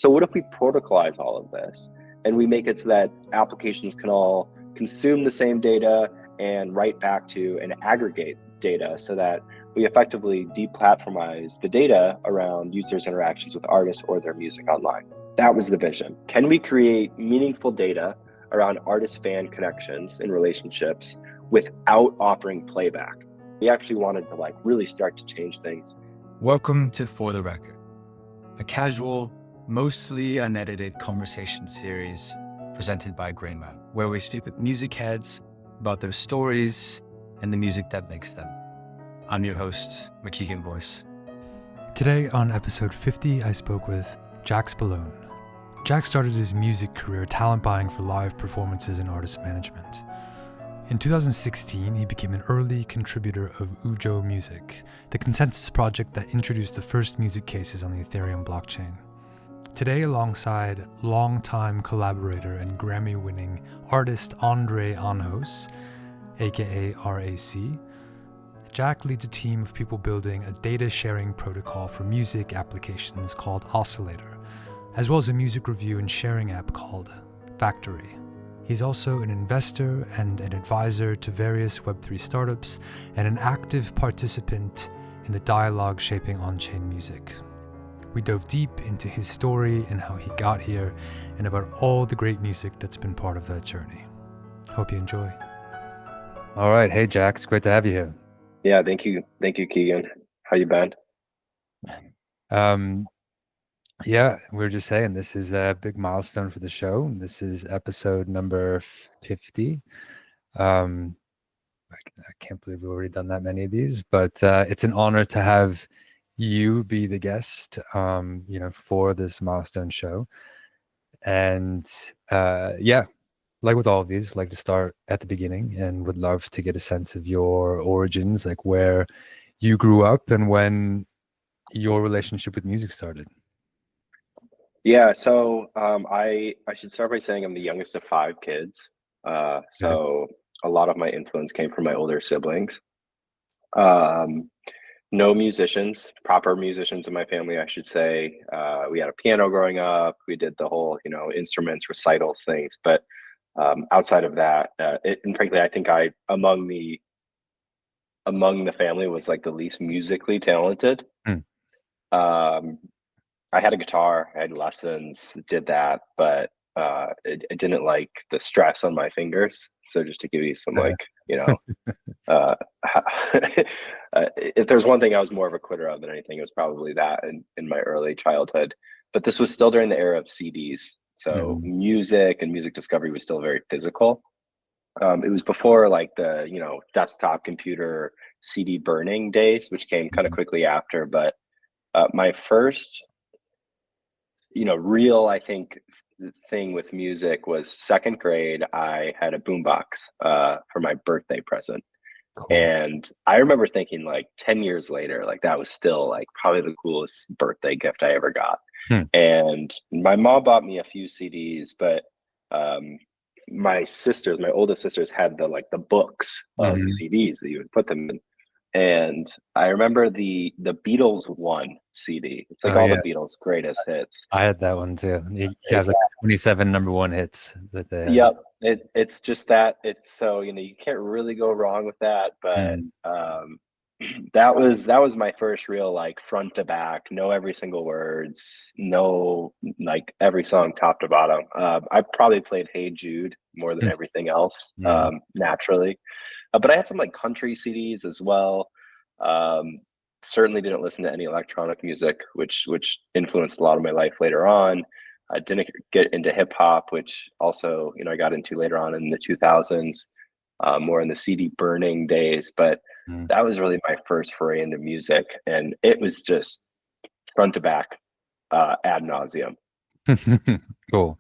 So what if we protocolize all of this and we make it so that applications can all consume the same data and write back to and aggregate data so that we effectively deplatformize the data around users' interactions with artists or their music online? That was the vision. Can we create meaningful data around artist-fan connections and relationships without offering playback? We actually wanted to really start to change things. Welcome to For the Record, a casual, mostly unedited conversation series presented by Greenman, where we speak with music heads about their stories and the music that makes them. I'm your host, McKeegan Voice. Today on episode 50, I spoke with Jack Spallone. Jack started his music career talent buying for live performances and artist management. In 2016, he became an early contributor of Ujo Music, the ConsenSys project that introduced the first music cases on the Ethereum blockchain. Today, alongside longtime collaborator and Grammy-winning artist Andre Anjos, aka RAC, Jack leads a team of people building a data-sharing protocol for music applications called Oscillator, as well as a music review and sharing app called Factory. He's also an investor and an advisor to various Web3 startups and an active participant in the dialogue shaping on-chain music. We dove deep into his story and how he got here and about all the great music that's been part of that journey. Hope you enjoy. All right. Hey, Jack. It's great to have you here. Yeah, thank you. Thank you, Keegan. How you been? Yeah, we were just saying this is a big milestone for the show. This is episode number 50. I can't believe we've already done that many of these, but it's an honor to have you be the guest, for this milestone show. And like with all of these, like to start at the beginning and would love to get a sense of your origins, like where you grew up and when your relationship with music started. Yeah, so I should start by saying I'm the youngest of 5 kids. So a lot of my influence came from my older siblings. No musicians, proper musicians in my family, I should say. We had a piano growing up. We did the whole, instruments, recitals, things. But outside of that, and frankly, I think I among the family was like the least musically talented. I had a guitar, I had lessons, did that, but I didn't like the stress on my fingers. So just to give you some if there's one thing I was more of a quitter of than anything, it was probably that in my early childhood. But this was still during the era of CDs. So music and music discovery was still very physical. It was before the, desktop computer CD burning days, which came kind of quickly after. But my first real, I think, thing with music was 2nd grade. I had a boombox for my birthday present. Cool. And I remember thinking 10 years later, that was still probably the coolest birthday gift I ever got. And my mom bought me a few CDs, but my oldest sisters had the books of CDs that you would put them in. And I remember the Beatles 1 CD. It's the Beatles' greatest hits. I had that one too. It has 27 number 1 hits that they had. Yep. It's just that it's so, you can't really go wrong with that. But that was my first real front to back, know every single words, know every song top to bottom. I probably played Hey Jude more than everything else, naturally. But I had some country CDs as well. Certainly didn't listen to any electronic music, which influenced a lot of my life later on. I didn't get into hip hop, which also I got into later on in the 2000s, more in the CD burning days. But that was really my first foray into music, and it was just front to back, ad nauseum. Cool.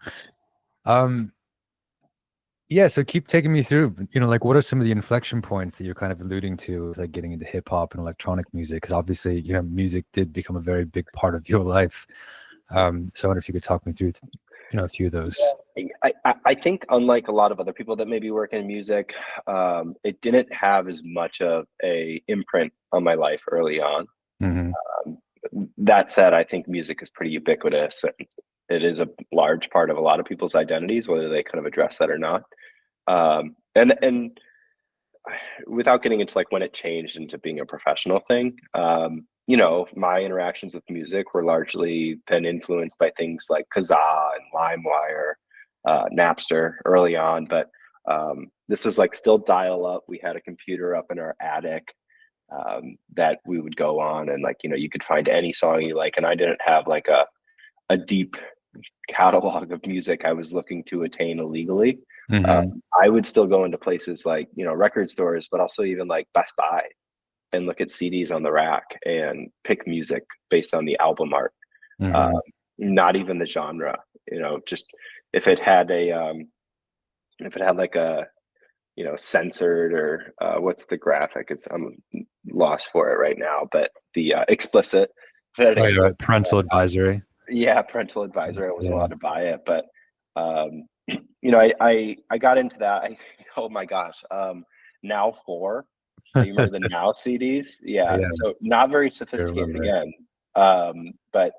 Yeah, so keep taking me through, what are some of the inflection points that you're kind of alluding to, getting into hip hop and electronic music? Because obviously, music did become a very big part of your life. So I wonder if you could talk me through, a few of those. I think unlike a lot of other people that maybe work in music, it didn't have as much of a imprint on my life early on. That said, I think music is pretty ubiquitous it is a large part of a lot of people's identities, whether they kind of address that or not. And without getting into like when it changed into being a professional thing, you know, my interactions with music were largely been influenced by things like Kazaa and LimeWire, Napster early on. But this is like still dial up. We had a computer up in our attic that we would go on, and like, you know, you could find any song you like. And I didn't have like a deep catalog of music I was looking to attain illegally. I would still go into places like, you know, record stores, but also even like Best Buy, and look at CDs on the rack and pick music based on the album art, not even the genre. You know, just if it had like a, you know, censored or what's the graphic? I'm lost for it right now, but the explicit. Right, parental advisory. Yeah, parental advisory. I wasn't allowed to buy it, but you know, I got into that. Oh my gosh, Now 4. Do you remember the Now CDs? Yeah. So not very sophisticated again, but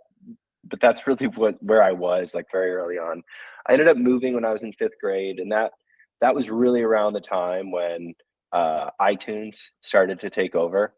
that's really where I was like very early on. I ended up moving when I was in 5th grade, and that was really around the time when iTunes started to take over.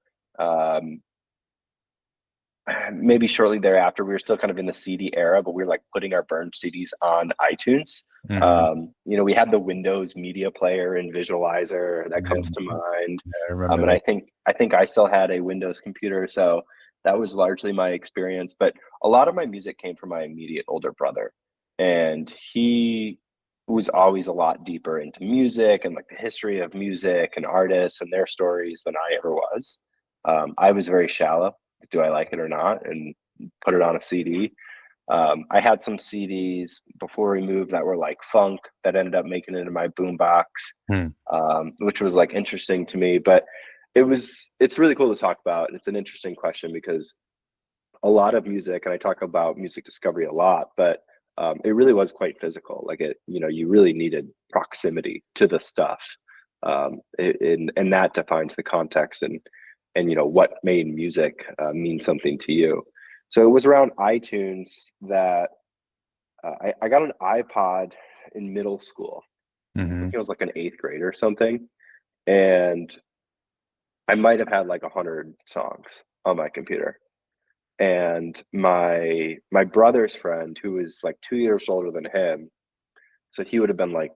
Maybe shortly thereafter. We were still kind of in the CD era, but we were like putting our burned CDs on iTunes. You know, we had the Windows media player and visualizer that comes to mind. And I think I still had a Windows computer, so that was largely my experience. But a lot of my music came from my immediate older brother, and he was always a lot deeper into music and like the history of music and artists and their stories than I ever was. I was very shallow. Do I like it or not? And put it on a CD. I had some CDs before we moved that were like funk that ended up making it into my boombox, which was like interesting to me. But it's really cool to talk about. And it's an interesting question because a lot of music, and I talk about music discovery a lot, but it really was quite physical. Like you know, you really needed proximity to the stuff. And that defines the context and you know what made music mean something to you. So it was around iTunes that I got an iPod in middle school. I think it was like an 8th grade or something, and I might have had like 100 songs on my computer. And my brother's friend, who was like 2 years older than him, so he would have been like,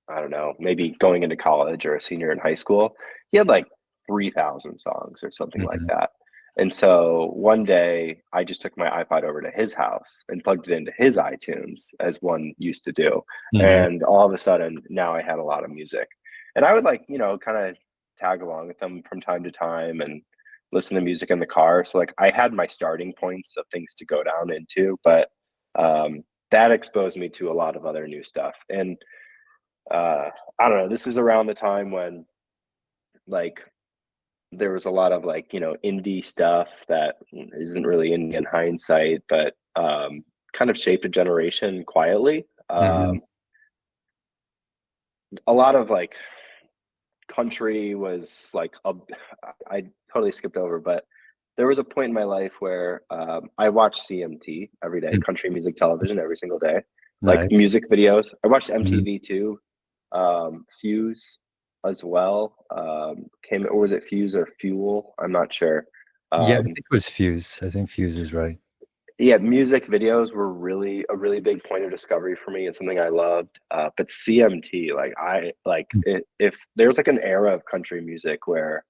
I don't know, maybe going into college or a senior in high school. He had like 3,000 songs or something like that. And so one day I just took my iPod over to his house and plugged it into his iTunes, as one used to do. And all of a sudden now I had a lot of music, and I would like, you know, kind of tag along with them from time to time and listen to music in the car. So like I had my starting points of things to go down into, but that exposed me to a lot of other new stuff. And I don't know, this is around the time when like there was a lot of like, you know, indie stuff that isn't really indie in hindsight, but kind of shaped a generation quietly. A lot of like country was like I totally skipped over, but there was a point in my life where I watched CMT every day, country music television every single day, like music videos. I watched MTV too, Fuse as well. Or was it Fuse or Fuel? I'm not sure. Yeah, I think it was Fuse. I think Fuse is right. Yeah, music videos were really a really big point of discovery for me and something I loved. But CMT, if there's like an era of country music where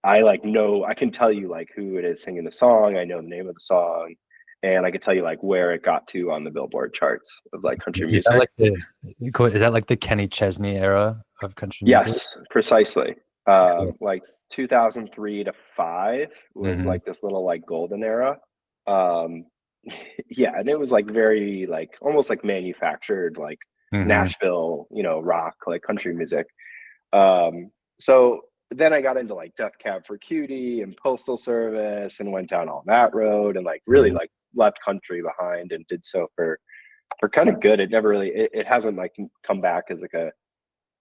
I like know, I can tell you like who it is singing the song. I know the name of the song, and I can tell you like where it got to on the Billboard charts of like country music. Is that like the Kenny Chesney era of country music? Yes, precisely. Cool. Like 2003 to 5 was like this little like golden era. Yeah, and it was like very like almost like manufactured like Nashville, you know, rock, like country music. So then I got into like Def Cab for Cutie and Postal Service and went down all that road and like really like left country behind and did so for kind of good. It never really it hasn't like come back as like a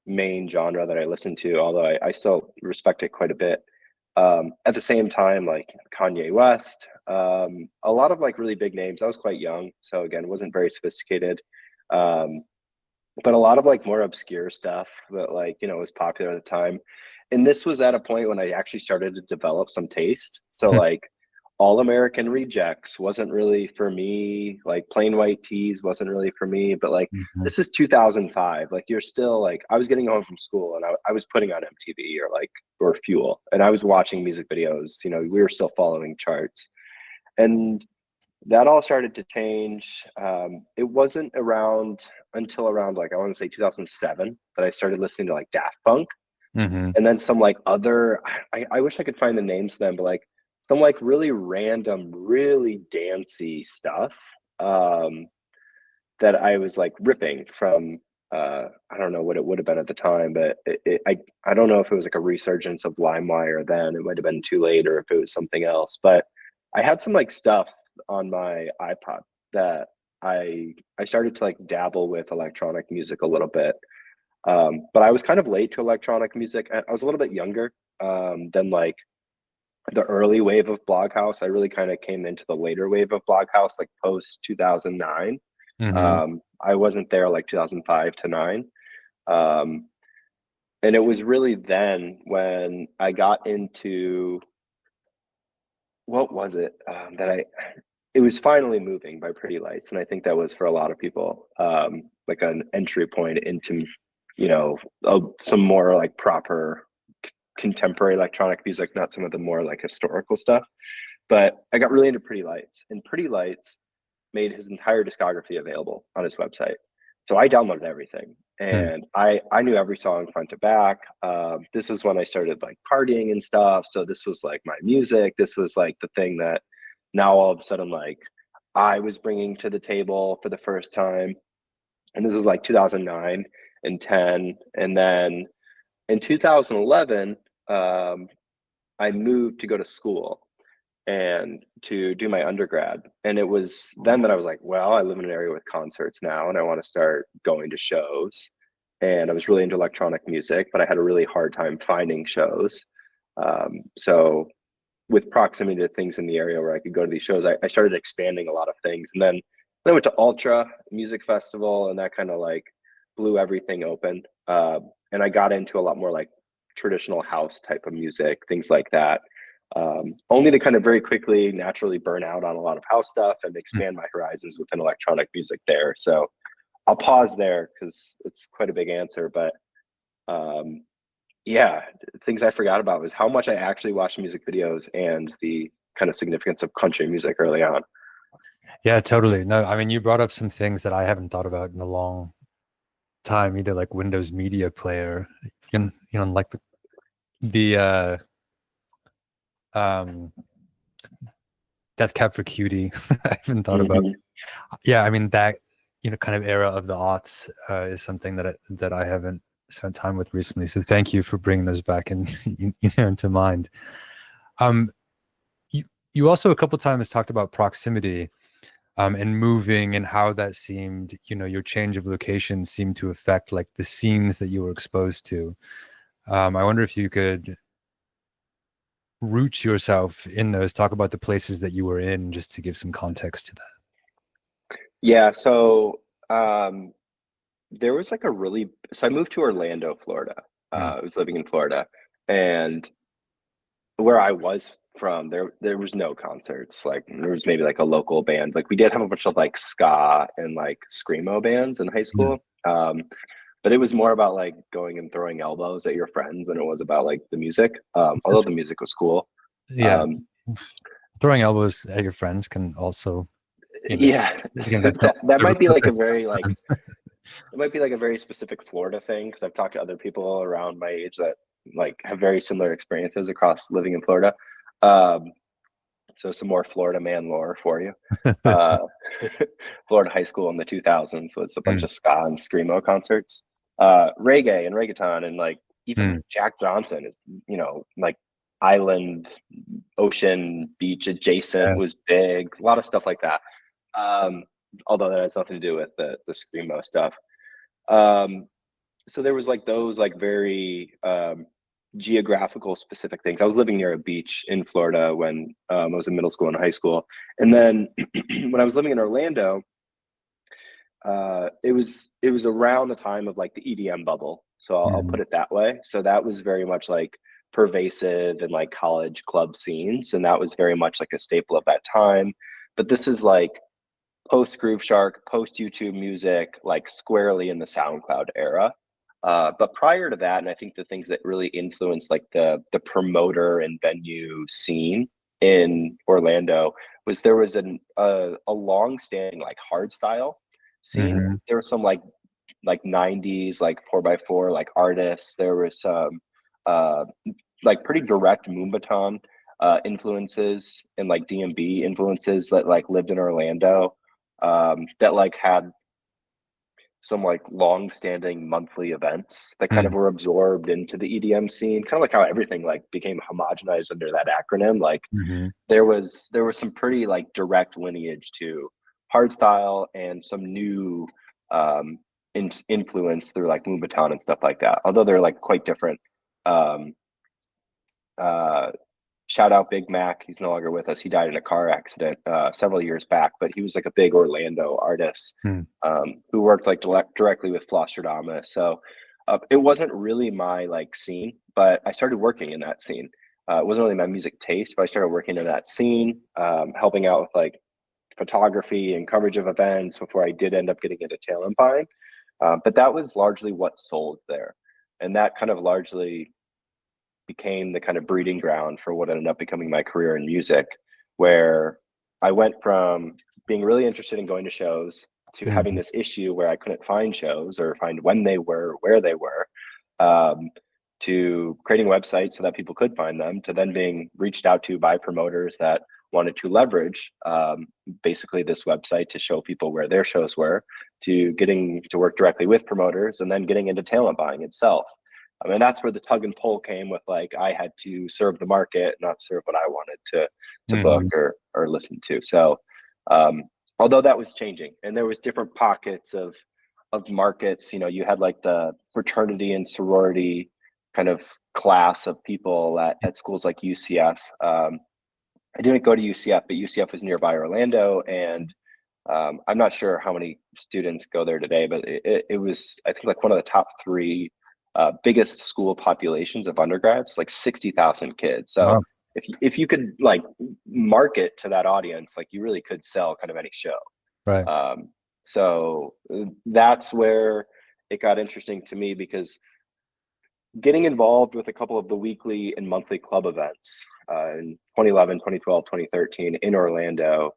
main genre that I listen to, although I still respect it quite a bit. At the same time, like Kanye West, a lot of like really big names. I was quite young, so again, wasn't very sophisticated. But a lot of like more obscure stuff that like, was popular at the time. And this was at a point when I actually started to develop some taste. So like All American Rejects wasn't really for me, like Plain White Tees wasn't really for me, but like this is 2005. Like you're still like, I was getting home from school and I was putting on MTV or Fuel, and I was watching music videos, we were still following charts. And that all started to change. It wasn't until around like I want to say 2007 that I started listening to like Daft Punk, and then some like other. I wish I could find the names of them, but like some like really random, really dancey stuff that I was like ripping from. I don't know what it would have been at the time, but I don't know if it was like a resurgence of LimeWire then. It might have been too late, or if it was something else. But I had some like stuff on my iPod that I started to like dabble with electronic music a little bit. But I was kind of late to electronic music. I was a little bit younger than like the early wave of Bloghouse. I really kind of came into the later wave of Bloghouse, like post 2009. I wasn't there like 2005 to 9. And it was really then when I got into, what was it it was Finally Moving by Pretty Lights. And I think that was for a lot of people, like an entry point into, some more like proper contemporary electronic music, not some of the more like historical stuff. But I got really into Pretty Lights, and Pretty Lights made his entire discography available on his website. So I downloaded everything, and I knew every song front to back. This is when I started like partying and stuff. So this was like my music. This was like the thing that now all of a sudden like I was bringing to the table for the first time. And this is like 2009 and 10. And then in 2011, I moved to go to school and to do my undergrad. And it was then that I was like, well, I live in an area with concerts now, and I want to start going to shows. And I was really into electronic music, but I had a really hard time finding shows. So with proximity to things in the area where I could go to these shows, I started expanding a lot of things. And then I went to Ultra Music Festival, and that kind of like blew everything open. And I got into a lot more like traditional house type of music, things like that. Only to kind of very quickly naturally burn out on a lot of house stuff and expand my horizons within electronic music there. So I'll pause there because it's quite a big answer, but yeah, things I forgot about was how much I actually watched music videos and the kind of significance of country music early on. Yeah, totally. No, I mean, you brought up some things that I haven't thought about in a long time, either like Windows Media Player, like the Death Cab for Cutie. I haven't thought about. Yeah, I mean that kind of era of the aughts is something that I haven't spent time with recently. So thank you for bringing those back into mind. You also a couple times talked about proximity and moving, and how that seemed, your change of location seemed to affect like the scenes that you were exposed to. I wonder if you could root yourself in those, talk about the places that you were in, just to give some context to that. Yeah, so there was like so I moved to Orlando, Florida. I was living in Florida, and where I was from, there was no concerts. Like there was maybe like a local band. Like we did have a bunch of like ska and like screamo bands in high school. But it was more about like going and throwing elbows at your friends than it was about like the music. Although the music was cool. Yeah. Throwing elbows at your friends can also, that might be like a very like it might be like a very specific Florida thing, because I've talked to other people around my age that like have very similar experiences across living in Florida. So some more Florida man lore for you. Florida high school in the 2000s, so it's a bunch of ska and screamo concerts, reggae and reggaeton, and like even Jack Johnson is, like island, ocean, beach adjacent was big. A lot of stuff like that. Although that has nothing to do with the screamo stuff. So there was like those like very geographical specific things. I was living near a beach in Florida when I was in middle school and high school. And then when I was living in Orlando, it was around the time of like the EDM bubble. So I'll put it that way. So that was very much like pervasive in like college club scenes. And that was very much like a staple of that time. But this is like post Groove Shark, post YouTube Music, like squarely in the SoundCloud era. But prior to that, and I think the things that really influenced like the promoter and venue scene in Orlando was there was a long-standing like hardstyle scene. There was some like 90s like 4x4 like artists. There was some like pretty direct Moombahton influences and like DMB influences that like lived in Orlando, that like had some like long-standing monthly events that kind of were absorbed into the EDM scene, kind of like how everything like became homogenized under that acronym. Like there was some pretty like direct lineage to hardstyle and some new influence through like Moombahton and stuff like that, although they're like quite different. Shout out Big Mac. He's no longer with us. He died in a car accident several years back, but he was like a big Orlando artist who worked like directly with Flosstradamus. So it wasn't really my like scene, but I started working in that scene. It wasn't really my music taste, but I started working in that scene, helping out with like photography and coverage of events before I did end up getting into talent buying. But that was largely what sold there. And that kind of largely became the kind of breeding ground for what ended up becoming my career in music, where I went from being really interested in going to shows to having this issue where I couldn't find shows or find when they were, where they were, to creating websites so that people could find them, to then being reached out to by promoters that wanted to leverage basically this website to show people where their shows were, to getting to work directly with promoters, and then getting into talent buying itself. I mean, that's where the tug and pull came with like, I had to serve the market, not serve what I wanted to book or listen to. So although that was changing and there was different pockets of markets, you know, you had like the fraternity and sorority kind of class of people at schools like UCF. I didn't go to UCF, but UCF was nearby Orlando. And I'm not sure how many students go there today, but it was, I think, like one of the top three biggest school populations of undergrads, like 60,000 kids. So if you could like market to that audience, like you really could sell kind of any show. Right. So that's where it got interesting to me, because getting involved with a couple of the weekly and monthly club events in 2011, 2012, 2013 in Orlando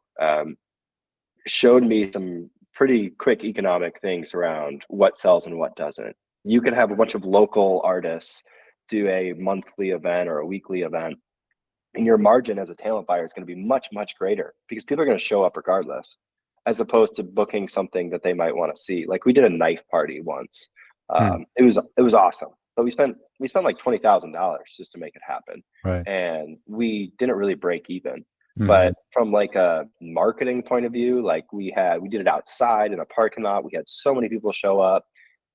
showed me some pretty quick economic things around what sells and what doesn't. You could have a bunch of local artists do a monthly event or a weekly event, and your margin as a talent buyer is going to be much, much greater because people are going to show up regardless, as opposed to booking something that they might want to see. Like we did a knife party once. It was awesome, but we spent like $20,000 just to make it happen. Right. And we didn't really break even. But from like a marketing point of view, like we did it outside in a parking lot. We had so many people show up.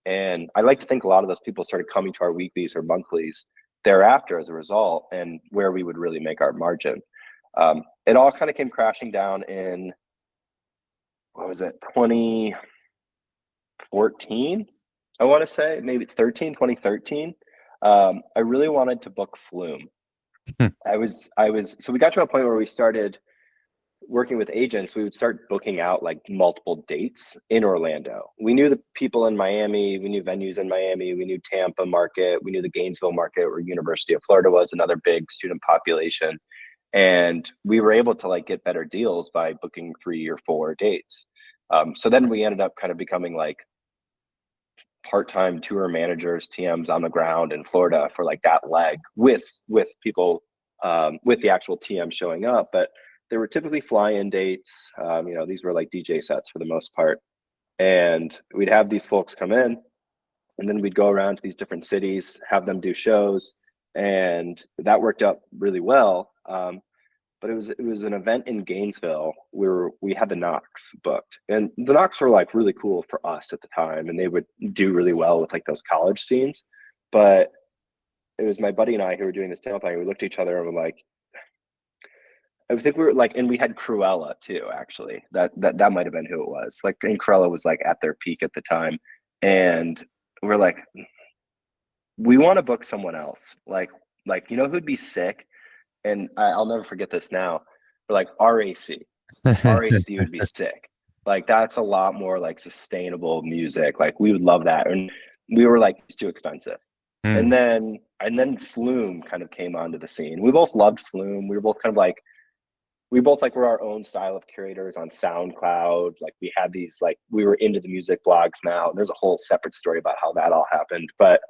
And I like to think a lot of those people started coming to our weeklies or monthlies thereafter as a result, and where we would really make our margin. It all kind of came crashing down in, what was it, 2014? I want to say maybe 2013. I really wanted to book Flume. So we got to a point where we started working with agents. We would start booking out like multiple dates in Orlando. We knew the people in Miami, we knew venues in Miami, we knew Tampa market, we knew the Gainesville market where University of Florida was, another big student population. And we were able to like get better deals by booking 3 or 4 dates. So then we ended up kind of becoming like part-time tour managers, TMs on the ground in Florida for like that leg with people, with the actual TM showing up. But there were typically fly-in dates. You know, these were like DJ sets for the most part. And we'd have these folks come in, and then we'd go around to these different cities, have them do shows. And that worked out really well. But it was an event in Gainesville where we had the Knox booked. And the Knox were like really cool for us at the time, and they would do really well with like those college scenes. But it was my buddy and I who were doing this talent buying. We looked at each other and we're like, I think we were like, and we had Cruella too, actually. That might have been who it was. Like, and Cruella was like at their peak at the time. And we're like, we want to book someone else. Like, you know who'd be sick? And I'll never forget this now. We're like, RAC. RAC would be sick. Like, that's a lot more like sustainable music. Like, we would love that. And we were like, it's too expensive. And then Flume kind of came onto the scene. We both loved Flume. We were both kind of like, were our own style of curators on SoundCloud. Like, we had these, like, we were into the music blogs now. There's a whole separate story about how that all happened. But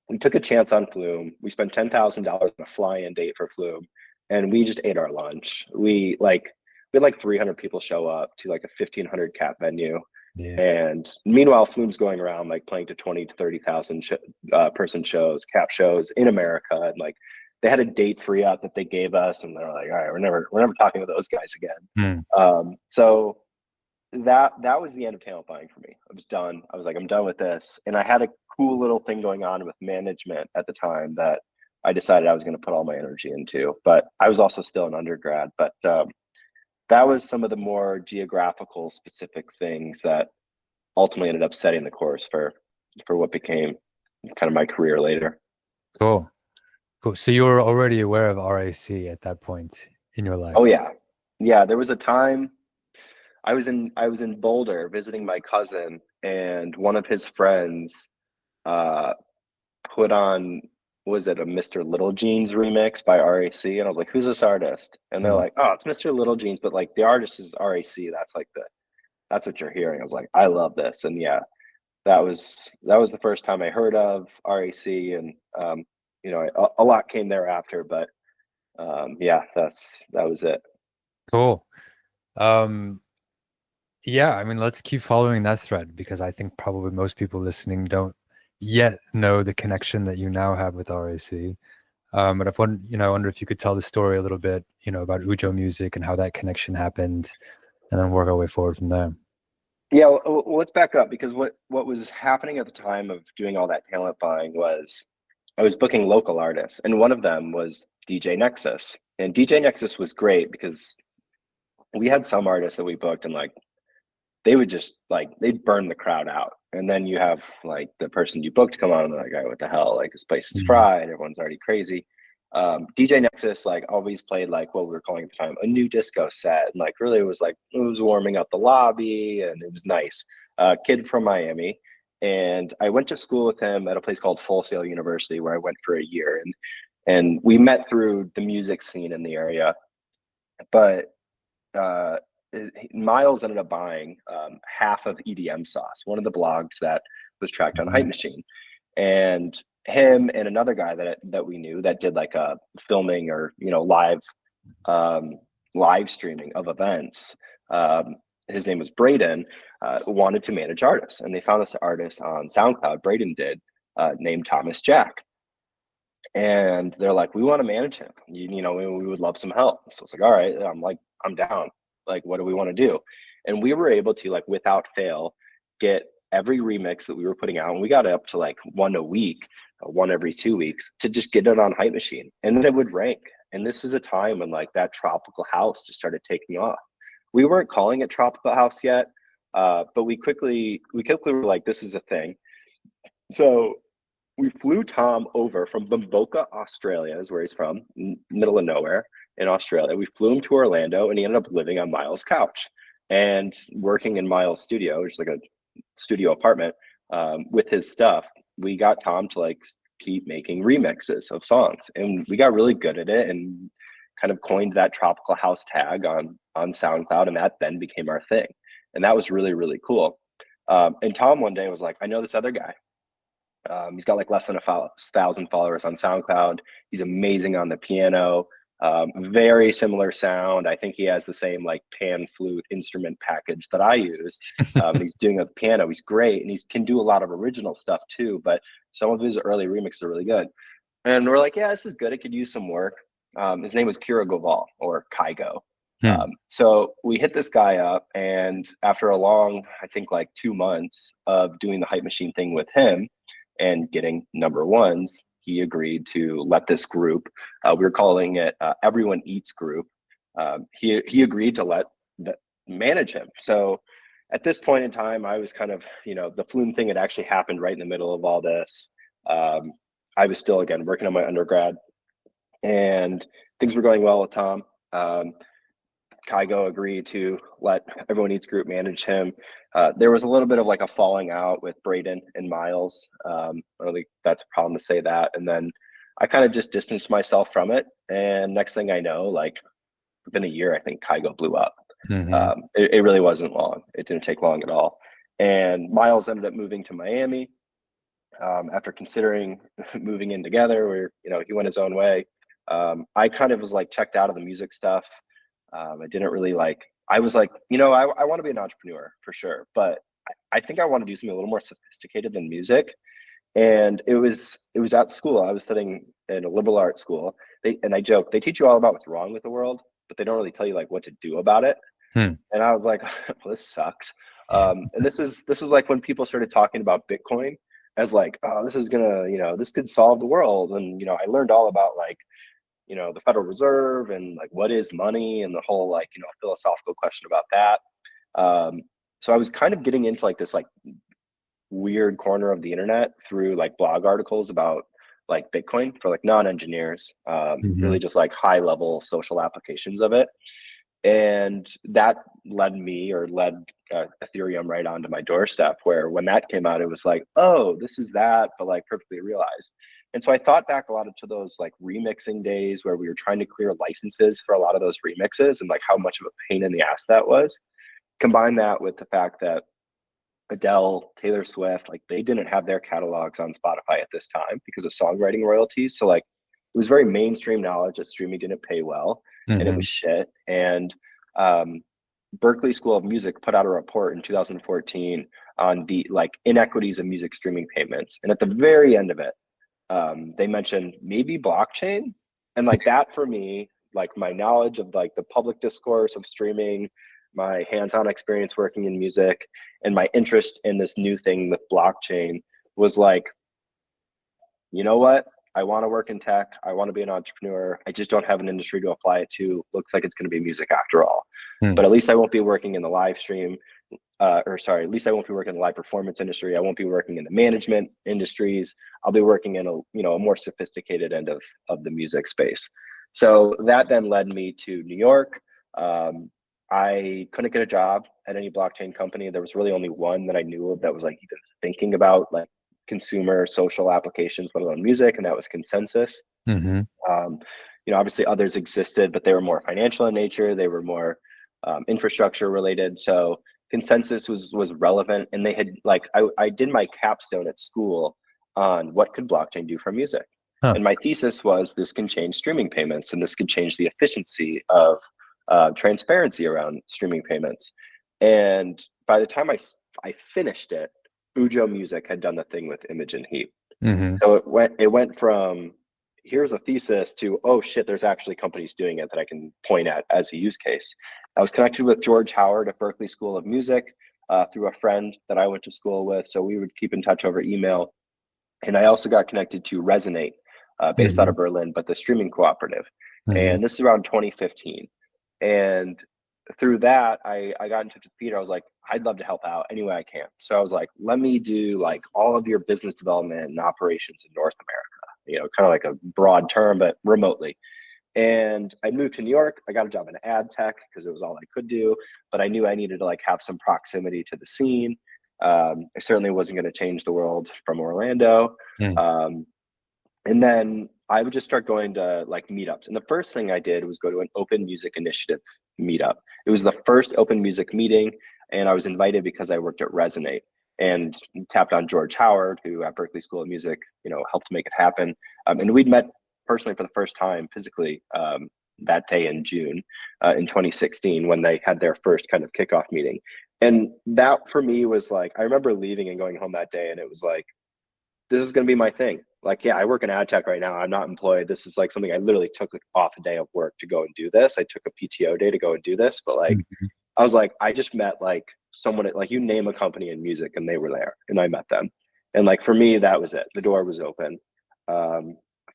we took a chance on Flume. We spent $10,000 on a fly-in date for Flume, and we just ate our lunch. We had like 300 people show up to like a 1,500 cap venue. Yeah. And meanwhile, Flume's going around like playing to 20 to 30,000 person shows, cap shows in America, and like they had a date free out that they gave us, and they're like, all right, we're never talking to those guys again. So that was the end of talent buying for me. I was done. I was like, I'm done with this. And I had a cool little thing going on with management at the time that I decided I was going to put all my energy into. But I was also still an undergrad. But that was some of the more geographical specific things that ultimately ended up setting the course for what became kind of my career later. Cool. So you were already aware of RAC at that point in your life? Oh yeah. There was a time I was in Boulder visiting my cousin, and one of his friends put on, was it a Mr. Little Jeans remix by RAC? And I was like, who's this artist? And they're like, oh, it's Mr. Little Jeans, but like the artist is RAC. That's what you're hearing. I was like, I love this. And yeah, that was the first time I heard of RAC, and a lot came thereafter, but yeah, that was it. Cool. Yeah, I mean, let's keep following that thread, because I think probably most people listening don't yet know the connection that you now have with RAC. But I wonder if you could tell the story a little bit, about Ujo Music and how that connection happened, and then work our way forward from there. Yeah, well, let's back up, because what was happening at the time of doing all that talent buying was I was booking local artists, and one of them was DJ Nexus. And DJ Nexus was great because we had some artists that we booked, and like they would just like, they'd burn the crowd out. And then you have like the person you booked come on and they're like, all right, what the hell? Like, this place is fried. Everyone's already crazy. DJ Nexus like always played like what we were calling at the time a new disco set. And like really it was warming up the lobby, and it was nice. Kid from Miami. And I went to school with him at a place called Full Sail University, where I went for a year. And we met through the music scene in the area. But Miles ended up buying half of EDM Sauce, one of the blogs that was tracked on Hype Machine. And him and another guy that we knew that did like a filming or live streaming of events. His name was Braden. Wanted to manage artists, and they found this artist on SoundCloud. Braden did, named Thomas Jack. And they're like, we want to manage him. We would love some help. So it's like, all right, I'm down. Like, what do we want to do? And we were able to, like, without fail, get every remix that we were putting out, and we got up to like one a week, one every 2 weeks, to just get it on Hype Machine, and then it would rank. And this is a time when like that tropical house just started taking off. We weren't calling it tropical house yet, but we quickly were like, this is a thing. So we flew Tom over from Bamboka, Australia, is where he's from, middle of nowhere in Australia. We flew him to Orlando, and he ended up living on Miles' couch and working in Miles' studio, which is like a studio apartment, with his stuff. We got Tom to like keep making remixes of songs, and we got really good at it and kind of coined that tropical house tag on SoundCloud, and that then became our thing. And that was really, really cool. And Tom one day was like, I know this other guy. He's got like less than 1,000 followers on SoundCloud. He's amazing on the piano. Very similar sound. I think he has the same like pan flute instrument package that I use. He's doing it with the piano. He's great, and he can do a lot of original stuff too, but some of his early remixes are really good. And we're like, yeah, this is good. It could use some work. His name was Kira Goval, or Kygo. So we hit this guy up, and after a long, I think like 2 months of doing the Hype Machine thing with him, and getting number ones, he agreed to let this group, we were calling it Everyone Eats Group. He agreed to manage him. So at this point in time, I was kind of, the Flume thing had actually happened right in the middle of all this. I was still, again, working on my undergrad, and things were going well with Tom. Kygo agreed to let Everyone Eats Group manage him. There was a little bit of like a falling out with Braden and Miles. I don't think that's a problem to say that. And then I kind of just distanced myself from it. And next thing I know, like within a year, I think Kygo blew up. It really wasn't long. It didn't take long at all. And Miles ended up moving to Miami. After considering moving in together, where he went his own way. I kind of was like checked out of the music stuff. I didn't really I was like, I want to be an entrepreneur for sure, but I think I want to do something a little more sophisticated than music. And it was at school. I was studying in a liberal arts school. And I joke, they teach you all about what's wrong with the world, but they don't really tell you like what to do about it. And I was like, well, this sucks. And this is like when people started talking about Bitcoin as like, oh, this is gonna, this could solve the world. And, I learned all about the Federal Reserve and like what is money and the whole philosophical question about that. So I was kind of getting into like this like weird corner of the internet through like blog articles about like Bitcoin for like non-engineers, really just like high level social applications of it. And that led Ethereum right onto my doorstep, where when that came out, it was like, oh, this is that, but like perfectly realized. And so I thought back a lot to those like remixing days where we were trying to clear licenses for a lot of those remixes and like how much of a pain in the ass that was. Combine that with the fact that Adele, Taylor Swift, like they didn't have their catalogs on Spotify at this time because of songwriting royalties. So like it was very mainstream knowledge that streaming didn't pay well, and it was shit. And Berkeley School of Music put out a report in 2014 on the like inequities of music streaming payments. And at the very end of it, they mentioned maybe blockchain. And like that for me, like my knowledge of like the public discourse of streaming, my hands-on experience working in music, and my interest in this new thing with blockchain was like, you know what? I want to work in tech. I want to be an entrepreneur. I just don't have an industry to apply it to. Looks like it's going to be music after all. But at least I won't be working in the live stream, at least I won't be working in the live performance industry. I won't be working in the management industries. I'll be working in a more sophisticated end of the music space. So that then led me to New York. I couldn't get a job at any blockchain company. There was really only one that I knew of that was like even thinking about like consumer social applications, let alone music, and that was ConsenSys. Obviously others existed, but they were more financial in nature. They were more infrastructure related. So ConsenSys was relevant, and they had like I did my capstone at school on what could blockchain do for music. And my thesis was this can change streaming payments, and this could change the efficiency of transparency around streaming payments. And by the time I finished it, Ujo Music had done the thing with Image and Heat. So it went from here's a thesis to, oh shit, there's actually companies doing it that I can point at as a use case. I was connected with George Howard at Berkeley School of Music through a friend that I went to school with. So we would keep in touch over email. And I also got connected to Resonate, based out of Berlin, but the streaming cooperative. And this is around 2015. And through that, I got in touch with Peter. I was like, I'd love to help out any way I can. So I was like, let me do like all of your business development and operations in North America, kind of like a broad term, but remotely. And I moved to New York. I got a job in ad tech because it was all I could do, but I knew I needed to like have some proximity to the scene. I certainly wasn't going to change the world from Orlando. And then I would just start going to like meetups. And the first thing I did was go to an Open Music Initiative meetup. It was the first open music meeting, and I was invited because I worked at Resonate and tapped on George Howard, who at Berkeley School of Music, helped make it happen. And we'd met personally for the first time physically that day in June in 2016 when they had their first kind of kickoff meeting. And that for me was like, I remember leaving and going home that day, and it was like, this is going to be my thing. Like, yeah, I work in ad tech right now. I'm not employed. This is like something I literally took off a day of work to go and do this. I took a PTO day to go and do this. But like, I was like, I just met like someone, like you name a company in music and they were there and I met them. And like for me, that was it. The door was open.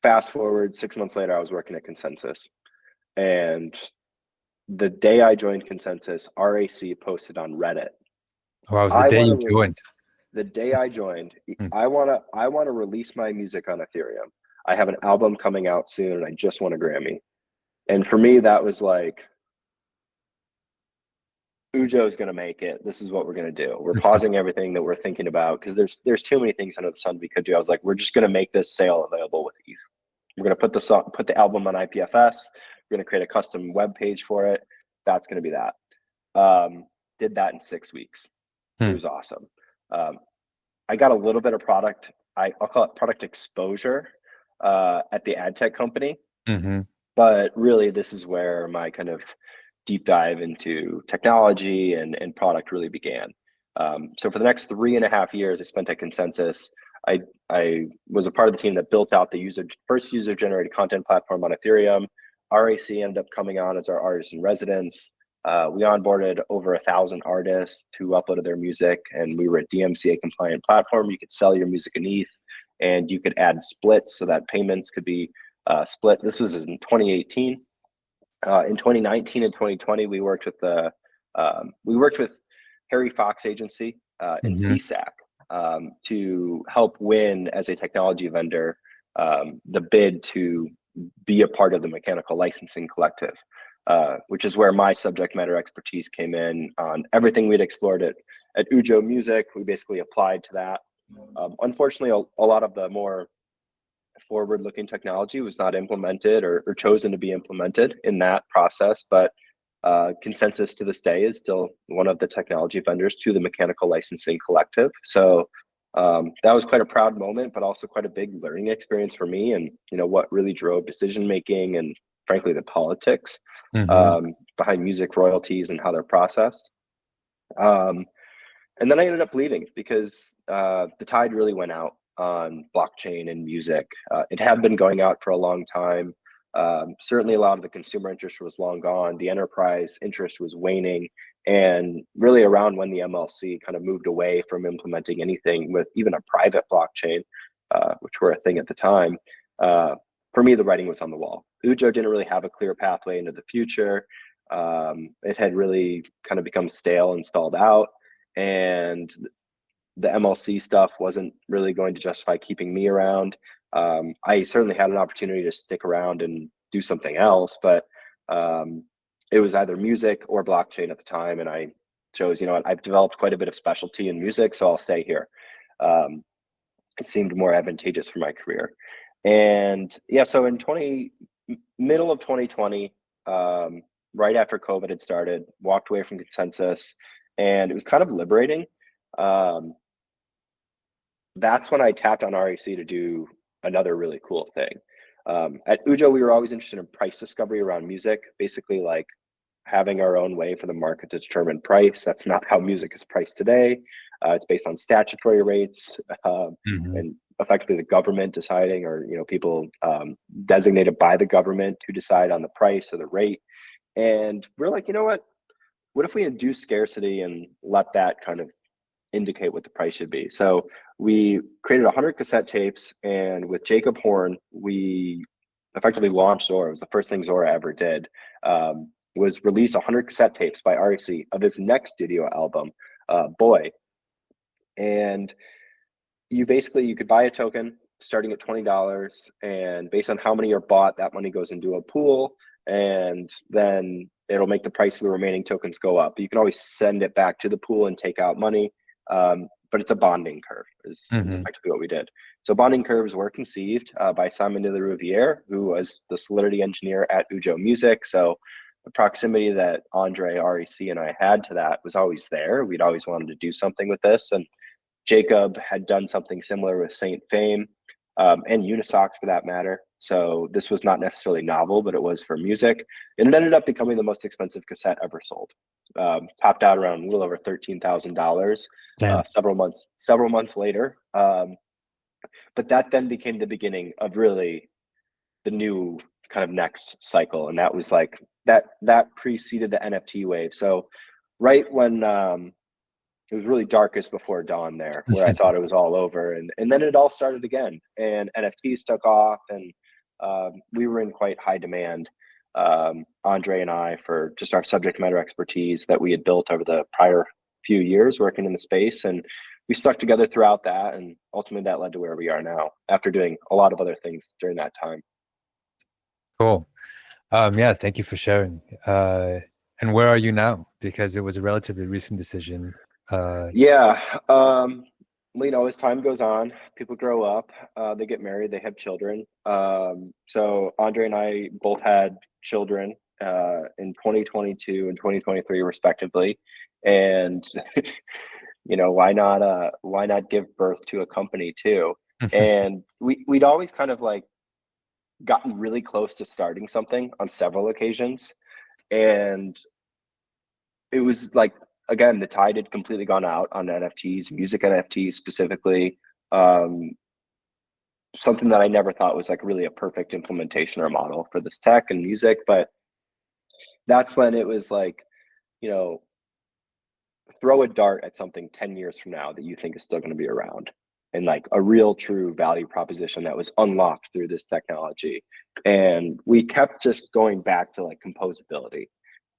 Fast forward 6 months later, I was working at ConsenSys, and the day I joined ConsenSys, RAC posted on Reddit. Well, was the day you joined. The day I joined, I wanna release my music on Ethereum. I have an album coming out soon, and I just won a Grammy. And for me, that was like, Ujo's gonna make it. This is what we're gonna do. We're pausing everything that we're thinking about because there's too many things under the sun we could do. I was like, we're just gonna make this sale available with ease. We're gonna put the album on IPFS. We're gonna create a custom web page for it. That's gonna be that. Did that in 6 weeks. It was awesome. I got a little bit of product. I'll call it product exposure at the ad tech company. But really, this is where my kind of deep dive into technology and product really began. So for the next 3.5 years I spent at ConsenSys, I was a part of the team that built out the first user-generated content platform on Ethereum. RAC ended up coming on as our artist in residence. We onboarded over 1,000 artists who uploaded their music, and we were a DMCA compliant platform. You could sell your music in ETH, and you could add splits so that payments could be split. This was in 2018. In 2019 and 2020, we worked with Harry Fox Agency and SESAC to help win as a technology vendor the bid to be a part of the mechanical licensing collective, which is where my subject matter expertise came in on everything we'd explored at Ujo Music. We basically applied to that. Unfortunately, a lot of the more forward-looking technology was not implemented or chosen to be implemented in that process, but ConsenSys to this day is still one of the technology vendors to the mechanical licensing collective. So that was quite a proud moment, but also quite a big learning experience for me, and what really drove decision making and frankly the politics behind music royalties and how they're processed. And then I ended up leaving because the tide really went out on blockchain and music. It had been going out for a long time. Certainly a lot of the consumer interest was long gone. The enterprise interest was waning. And really around when the MLC kind of moved away from implementing anything with even a private blockchain, which were a thing at the time, for me, the writing was on the wall. Ujo didn't really have a clear pathway into the future. It had really kind of become stale and stalled out. And the MLC stuff wasn't really going to justify keeping me around. I certainly had an opportunity to stick around and do something else, but it was either music or blockchain at the time. And I chose, I've developed quite a bit of specialty in music, so I'll stay here. It seemed more advantageous for my career. And yeah, so in middle of 2020, right after COVID had started, walked away from ConsenSys, and it was kind of liberating. That's when I tapped on RAC to do another really cool thing. At Ujo, we were always interested in price discovery around music, basically like having our own way for the market to determine price. That's not how music is priced today. It's based on statutory rates and effectively the government deciding, or people designated by the government to decide on the price or the rate. And we're like, what if we induce scarcity and let that kind of indicate what the price should be? So we created 100 cassette tapes, and with Jacob Horn, we effectively launched Zora. It was the first thing Zora ever did, was release 100 cassette tapes by RAC of his next studio album, Boy. And you could buy a token starting at $20, and based on how many are bought, that money goes into a pool, and then it'll make the price of the remaining tokens go up. You can always send it back to the pool and take out money. But it's a bonding curve is effectively what we did. So bonding curves were conceived by Simon de la Riviere, who was the Solidity engineer at Ujo Music. So the proximity that Andre, RAC, and I had to that was always there. We'd always wanted to do something with this. And Jacob had done something similar with Saint Fame and Unisocks for that matter. So this was not necessarily novel, but it was for music. And it ended up becoming the most expensive cassette ever sold. Topped out around a little over $13,000 several months later. But that then became the beginning of really the new kind of next cycle. And that was like that preceded the NFT wave. So right when it was really darkest before dawn there, where I thought it was all over, and then it all started again, and NFTs took off, and we were in quite high demand, Andre and I, for just our subject matter expertise that we had built over the prior few years working in the space, and we stuck together throughout that, and ultimately that led to where we are now after doing a lot of other things during that time. Cool. Yeah, thank you for sharing. And where are you now? Because it was a relatively recent decision. Yeah. As time goes on, people grow up, they get married, they have children. So Andre and I both had children in 2022 and 2023 respectively. And why not give birth to a company too? And we'd always kind of like gotten really close to starting something on several occasions. And it was like, again, the tide had completely gone out on NFTs, music NFTs specifically. Something that I never thought was like really a perfect implementation or model for this tech and music. But that's when it was like, throw a dart at something 10 years from now that you think is still going to be around, and like a real true value proposition that was unlocked through this technology. And we kept just going back to like composability.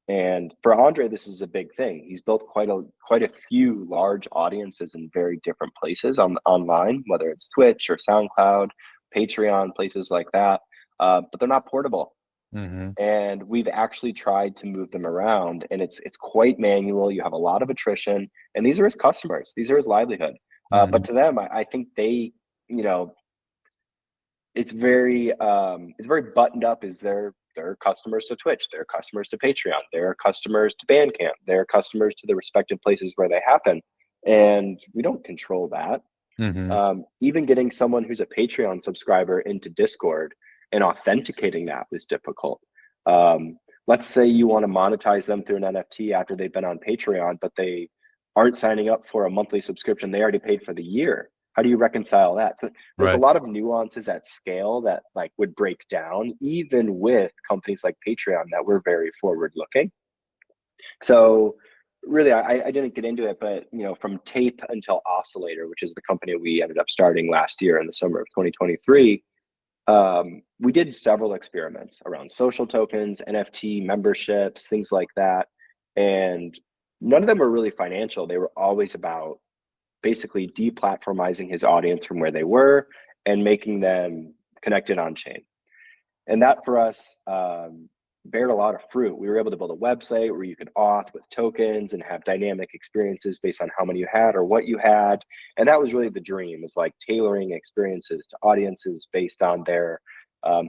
And for Andre, this is a big thing. He's built quite a few large audiences in very different places online, whether it's Twitch or SoundCloud, Patreon, places like that. But they're not portable. And we've actually tried to move them around, and it's quite manual. You have a lot of attrition, and these are his customers. These are his livelihood. But to them, I think they, it's very buttoned up. Is their customers to Twitch, their customers to Patreon, their customers to Bandcamp, their customers to the respective places where they happen, and we don't control that. Even getting someone who's a Patreon subscriber into Discord and authenticating that was difficult. Let's say you want to monetize them through an NFT after they've been on Patreon, but they aren't signing up for a monthly subscription. They already paid for the year. How do you reconcile that? There's a lot of nuances at scale that like would break down, even with companies like Patreon that were very forward looking. So really, I didn't get into it, but from Tape until Oscillator, which is the company we ended up starting last year in the summer of 2023, we did several experiments around social tokens, NFT memberships, things like that. And none of them were really financial. They were always about basically deplatformizing his audience from where they were and making them connected on chain. And that for us bared a lot of fruit. We were able to build a website where you could auth with tokens and have dynamic experiences based on how many you had or what you had. And that was really the dream, is like tailoring experiences to audiences based on their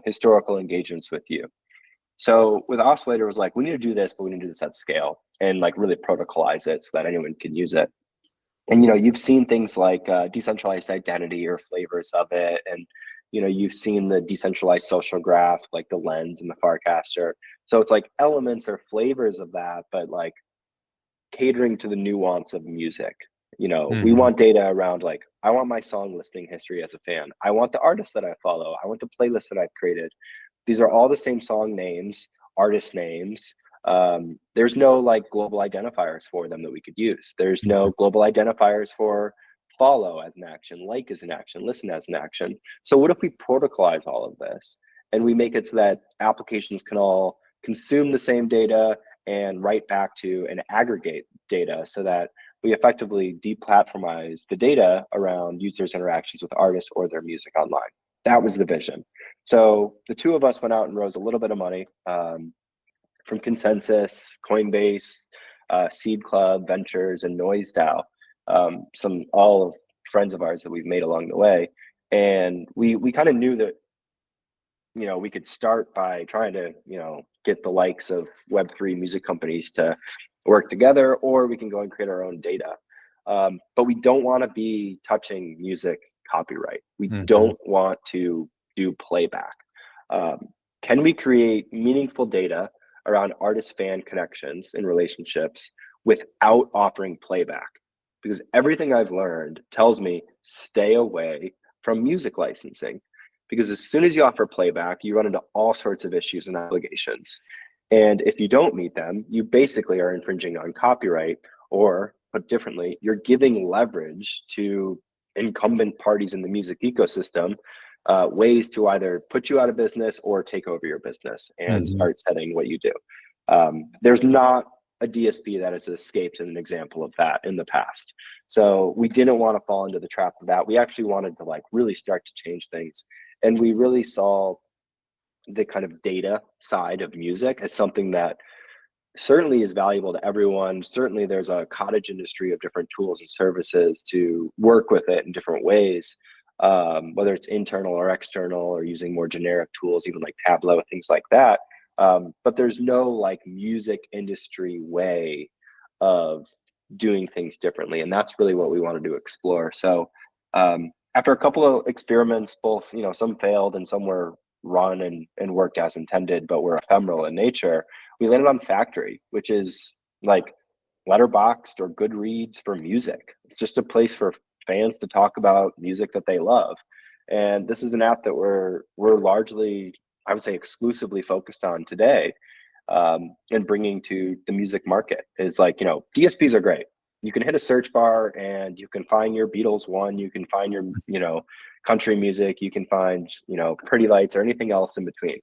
historical engagements with you. So with Oscillator, it was like, we need to do this, but we need to do this at scale and like really protocolize it so that anyone can use it. And, you've seen things like decentralized identity or flavors of it. And, you've seen the decentralized social graph, like the Lens and the Farcaster. So it's like elements or flavors of that, but like catering to the nuance of music. We want data around like, I want my song listening history as a fan. I want the artists that I follow. I want the playlist that I've created. These are all the same song names, artist names. There's no like global identifiers for them that we could use. There's no global identifiers for follow as an action, like as an action, listen as an action. So what if we protocolize all of this and we make it so that applications can all consume the same data and write back to and aggregate data so that we effectively deplatformize the data around users' interactions with artists or their music online. That was the vision. So the two of us went out and rose a little bit of money from ConsenSys, Coinbase, Seed Club, Ventures, and Noise DAO. All of friends of ours that we've made along the way. And we kind of knew that, we could start by trying to, get the likes of Web3 music companies to work together, or we can go and create our own data. But we don't want to be touching music copyright. We don't want to do playback. Can we create meaningful data around artist-fan connections and relationships without offering playback? Because everything I've learned tells me stay away from music licensing. Because as soon as you offer playback, you run into all sorts of issues and obligations. And if you don't meet them, you basically are infringing on copyright or put differently, you're giving leverage to incumbent parties in the music ecosystem, ways to either put you out of business or take over your business and start setting what you do. There's not a DSP that has escaped an example of that in the past. So we didn't want to fall into the trap of that. We actually wanted to like really start to change things. And we really saw the kind of data side of music as something that certainly is valuable to everyone. Certainly there's a cottage industry of different tools and services to work with it in different ways, whether it's internal or external or using more generic tools, even like Tableau, things like that. But there's no like music industry way of doing things differently. And that's really what we wanted to explore. So after a couple of experiments, both, you know, some failed and some were run and worked as intended, but were ephemeral in nature, we landed on Factory, which is like Letterboxd or Goodreads for music. It's just a place for fans to talk about music that they love. And this is an app that we're largely, I would say, exclusively focused on today, and bringing to the music market. Is like, you know, DSPs are great. You can hit a search bar and you can find your Beatles one, you can find your, you know, country music, you can find, you know, Pretty Lights or anything else in between.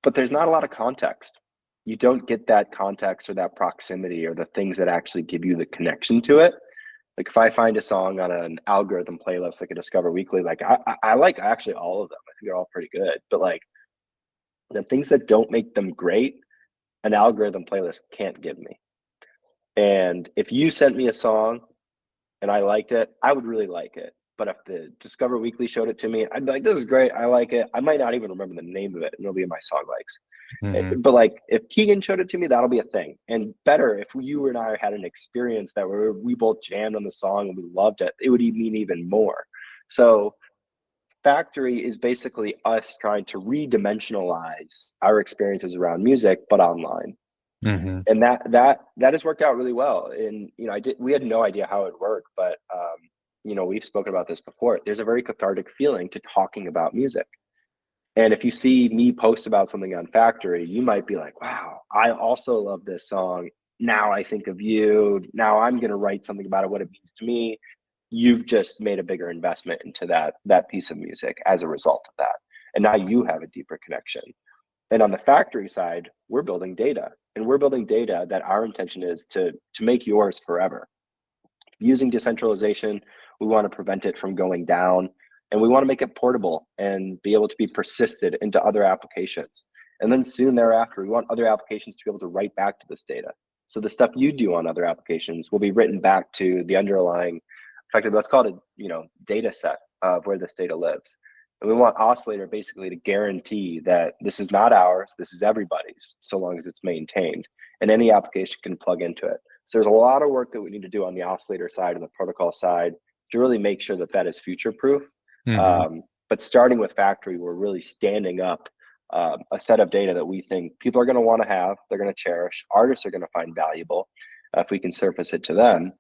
But there's not a lot of context. You don't get that context or that proximity or the things that actually give you the connection to it. Like if I find a song on an algorithm playlist like a Discover Weekly, like I like actually all of them. I think they're all pretty good. But like the things that don't make them great, an algorithm playlist can't give me. And if you sent me a song and I liked it, I would really like it. But if the Discover Weekly showed it to me, I'd be like, this is great, I like it. I might not even remember the name of it, and it'll be in my song likes. But like if Keegan showed it to me, that'll be a thing. And better if you and I had an experience that we both jammed on the song and we loved it, it would mean even more. So Factory is basically us trying to re-dimensionalize our experiences around music, but online. And that has worked out really well. And you know, we had no idea how it worked, but you know, we've spoken about this before. There's a very cathartic feeling to talking about music. And if you see me post about something on Factory, you might be like, wow, I also love this song. Now I think of you. Now I'm going to write something about it, what it means to me. You've just made a bigger investment into that piece of music as a result of that. And now you have a deeper connection. And on the Factory side, we're building data. And we're building data that our intention is to make yours forever. Using decentralization, we want to prevent it from going down, and we want to make it portable and be able to be persisted into other applications. And then soon thereafter, we want other applications to be able to write back to this data. So the stuff you do on other applications will be written back to the underlying, effectively, let's call it a, you know, data set of where this data lives. And we want Oscillator basically to guarantee that this is not ours, this is everybody's, so long as it's maintained, and any application can plug into it. So there's a lot of work that we need to do on the Oscillator side and the protocol side to really make sure that that is future-proof. But starting with Factory, we're really standing up a set of data that we think people are going to want to have, they're going to cherish, artists are going to find valuable if we can surface it to them.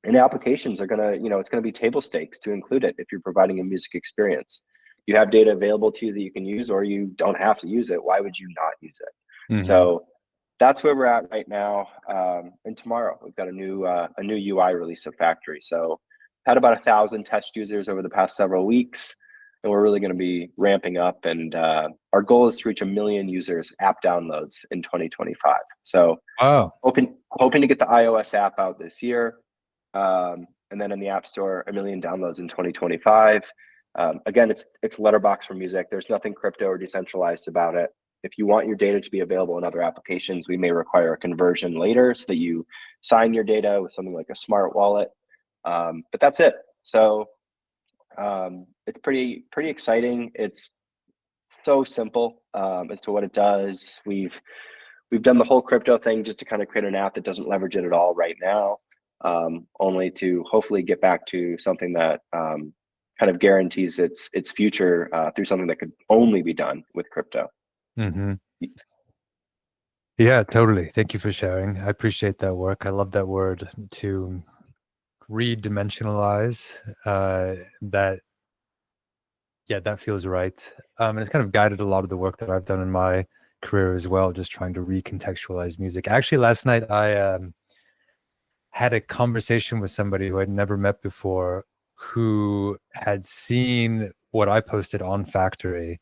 And applications are going to, you know, it's going to be table stakes to include it if you're providing a music experience. You have data available to you that you can use, or you don't have to use it. Why would you not use it? So that's where we're at right now. And tomorrow we've got a new UI release of Factory. So had about 1,000 test users over the past several weeks, and we're really going to be ramping up. And our goal is to reach 1 million users app downloads in 2025. So hoping to get the iOS app out this year, and then in the App Store 1 million downloads in 2025. Again, it's Letterboxd for music. There's nothing crypto or decentralized about it. If you want your data to be available in other applications, we may require a conversion later so that you sign your data with something like a smart wallet. But that's it. So it's pretty exciting. It's so simple as to what it does. We've done the whole crypto thing just to kind of create an app that doesn't leverage it at all right now, only to hopefully get back to something that kind of guarantees its future through something that could only be done with crypto. Yeah, totally. Thank you for sharing. I appreciate that work. I love that word, to re-dimensionalize. That feels right. And it's kind of guided a lot of the work that I've done in my career as well, just trying to recontextualize music. Actually, last night I had a conversation with somebody who I'd never met before, who had seen what I posted on Factory.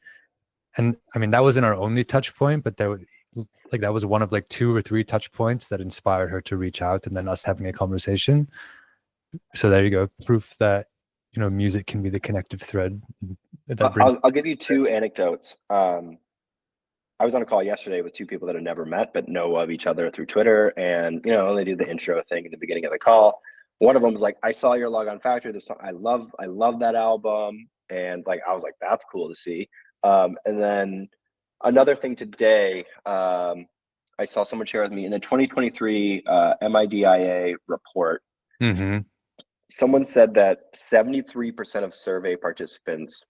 And I mean, that wasn't our only touch point, but that was one of like 2 or 3 touch points that inspired her to reach out, and then us having a conversation. So there you go, proof that, you know, music can be the connective thread that brings. I'll give you 2 anecdotes. I was on a call yesterday with 2 people that have never met but know of each other through Twitter, and you know, they do the intro thing in the beginning of the call. One of them was like, "I saw your Log On Factory. This song, I love that album," and like I was like, "That's cool to see." And then another thing today, I saw someone share with me in a 2023 MIDIA report. Mm-hmm. Someone said that 73% of survey participants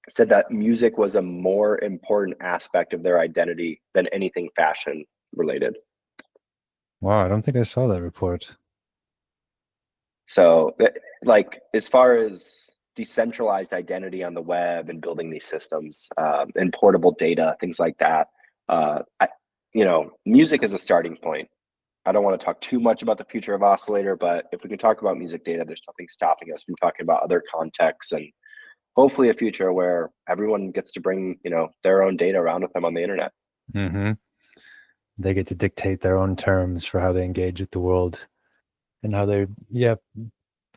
said that music was a more important aspect of their identity than anything fashion related. Wow, I don't think I saw that report. So, like, as far as decentralized identity on the web and building these systems and portable data, things like that, music is a starting point. I don't want to talk too much about the future of Oscillator, but if we can talk about music data, there's nothing stopping us from talking about other contexts and hopefully a future where everyone gets to bring, you know, their own data around with them on the internet. Mm-hmm. They get to dictate their own terms for how they engage with the world and how they,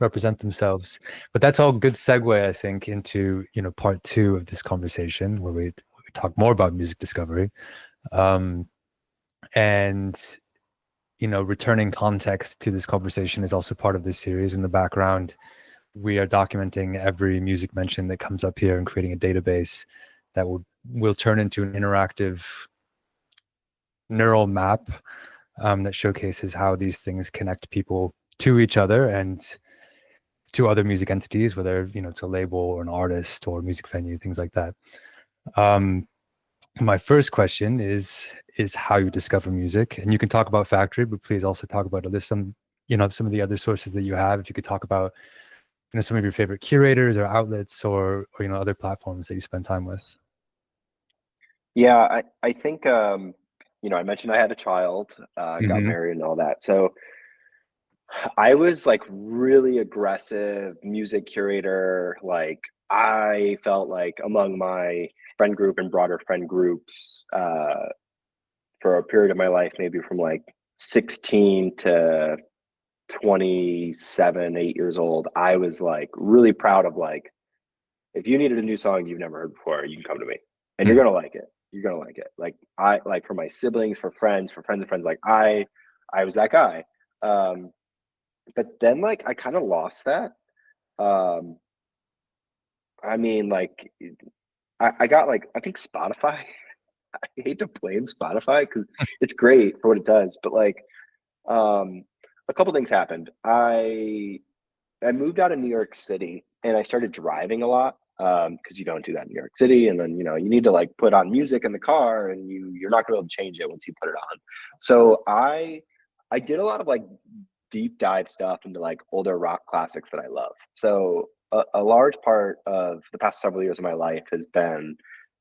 represent themselves. But that's all good segue, I think, into, you know, part 2 of this conversation where we talk more about music discovery. And, you know, returning context to this conversation is also part of this series. In the background, we are documenting every music mention that comes up here and creating a database that will turn into an interactive neural map that showcases how these things connect people to each other and to other music entities, whether, you know, it's a label or an artist or a music venue, things like that. My first question is how you discover music, and you can talk about Factory, but please also talk about some of the other sources that you have. If you could talk about, you know, some of your favorite curators or outlets or you know, other platforms that you spend time with. Yeah, I think you know, I mentioned I had a child, got married and all that. So I was like really aggressive music curator. Like I felt like among my friend group and broader friend groups for a period of my life, maybe from like 16 to 27, 8 years old, I was like really proud of like, if you needed a new song you've never heard before, you can come to me and you're gonna like it. You're gonna like it. Like I like for my siblings, for friends of friends, like I was that guy. But then like I kind of lost that. I mean, like I got like I think Spotify. I hate to blame Spotify because it's great for what it does, but like a couple things happened. I moved out of New York City and I started driving a lot because you don't do that in New York City, and then you know you need to like put on music in the car, and you're not gonna be able to change it once you put it on. So I did a lot of like deep dive stuff into like older rock classics that I love. So a large part of the past several years of my life has been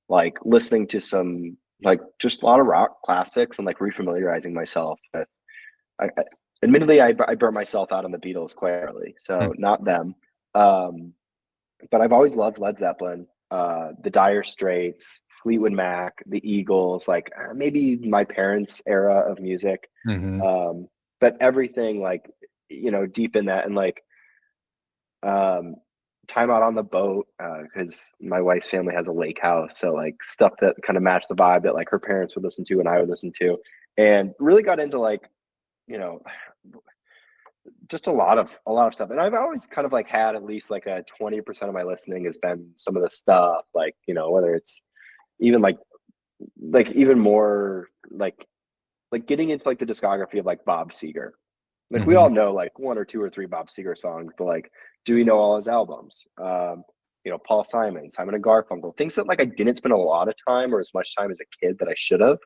like listening to some like just a lot of rock classics and like refamiliarizing myself with. Admittedly, I burnt myself out on the Beatles quite early, so not them. But I've always loved Led Zeppelin, the Dire Straits, Fleetwood Mac, the Eagles, like maybe my parents' era of music. But everything like, you know, deep in that, and like Time Out on the Boat, because my wife's family has a lake house, so like stuff that kind of matched the vibe that like her parents would listen to and I would listen to, and really got into like, you know, just a lot of stuff. And I've always kind of like had at least like a 20% of my listening has been some of the stuff, like, you know, whether it's even like even more like getting into like the discography of like Bob Seger. Like we all know like 1 or 2 or 3 Bob Seger songs, but like, do we know all his albums? You know, Paul Simon and Garfunkel, things that like I didn't spend a lot of time or as much time as a kid that I should have.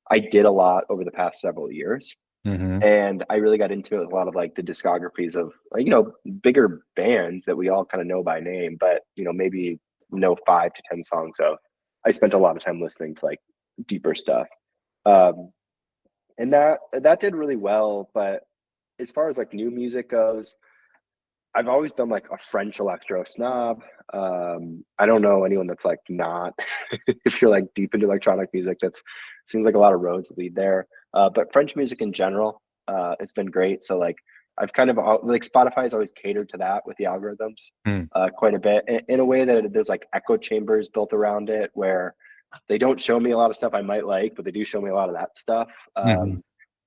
I did a lot over the past several years. And I really got into it with a lot of like the discographies of, you know, bigger bands that we all kind of know by name, but, you know, maybe know 5 to 10 songs of. I spent a lot of time listening to like deeper stuff. And that did really well, but as far as like new music goes, I've always been like a French electro snob. I don't know anyone that's like not. If you're like deep into electronic music, that's seems like a lot of roads lead there. But French music in general, it's been great. So like I've kind of like Spotify's always catered to that with the algorithms quite a bit in a way that there's like echo chambers built around it where they don't show me a lot of stuff I might like, but they do show me a lot of that stuff.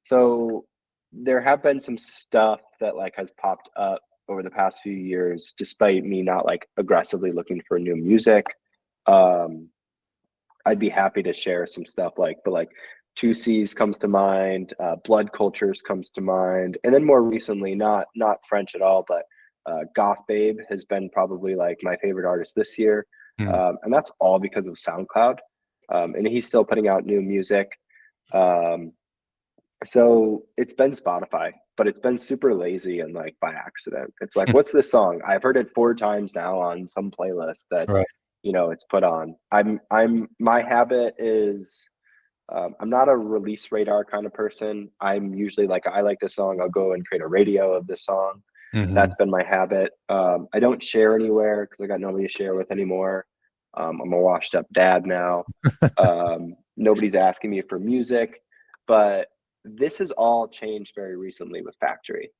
So there have been some stuff that like has popped up over the past few years, despite me not like aggressively looking for new music. I'd be happy to share some stuff but like 2Cs comes to mind, Blood Cultures comes to mind, and then more recently, not French at all, but Goth Babe has been probably like my favorite artist this year, and that's all because of SoundCloud, and he's still putting out new music. So it's been Spotify, but it's been super lazy and like by accident. It's like, what's this song? I've heard it 4 times now on some playlist that Right. it's put on. My habit is I'm not a release radar kind of person. I'm usually like, I like this song, I'll go and create a radio of this song. That's been my habit. I don't share anywhere because I got nobody to share with anymore. I'm a washed up dad now. Nobody's asking me for music, but this has all changed very recently with Factory.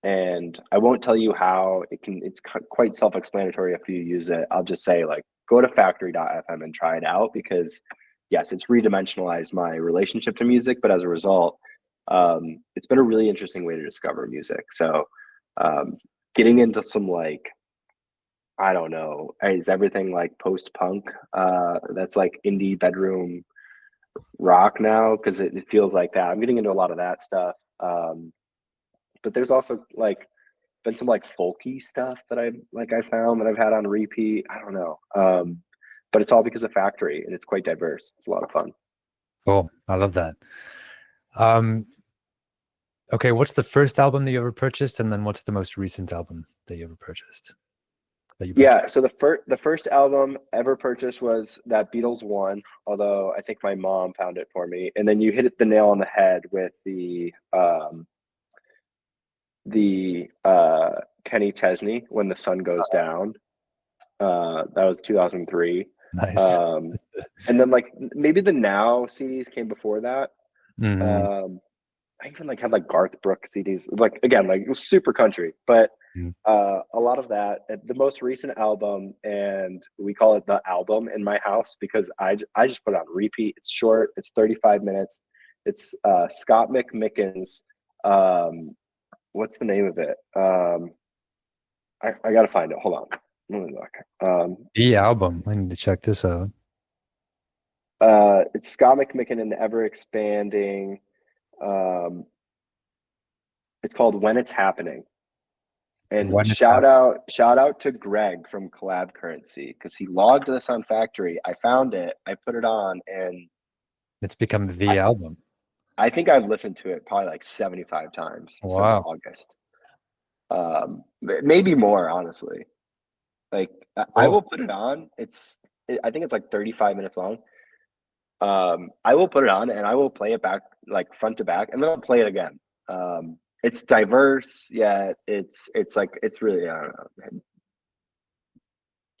And I won't tell you how. It's quite self-explanatory if you use it. I'll just say like, go to factory.fm and try it out because yes, it's redimensionalized my relationship to music, but as a result, it's been a really interesting way to discover music. So getting into some like, I don't know, is everything like post-punk that's like indie bedroom rock now? Because it feels like that. I'm getting into a lot of that stuff. But there's also like been some like folky stuff that I found that I've had on repeat. I don't know. But it's all because of Factory and it's quite diverse. It's a lot of fun. Cool. I love that. Okay, what's the first album that you ever purchased, and then what's the most recent album that you ever purchased? Yeah, so the first album ever purchased was that Beatles one, although I think my mom found it for me. And then you hit the nail on the head with the Kenny Chesney, When the Sun Goes Down. That was 2003. Nice. And then like maybe the Now CDs came before that. I even like had like Garth Brooks CDs, like again, like it was super country, but a lot of that. The most recent album, and we call it the album in my house because I just put it on repeat. It's short. It's 35 minutes. It's Scott McMicken's. What's the name of it? I gotta find it. Hold on. Let me look. The album. I need to check this out. It's Scott McMicken and the ever expanding. It's called When It's Happening. And shout out to Greg from Collab Currency because he logged this on Factory. I found it. I put it on, and it's become the album. I think I've listened to it probably like 75 times since August. Maybe more, honestly. Like I will put it on. I think it's like 35 minutes long. I will put it on and I will play it back like front to back, and then I'll play it again. It's diverse, yeah. It's really, I don't know.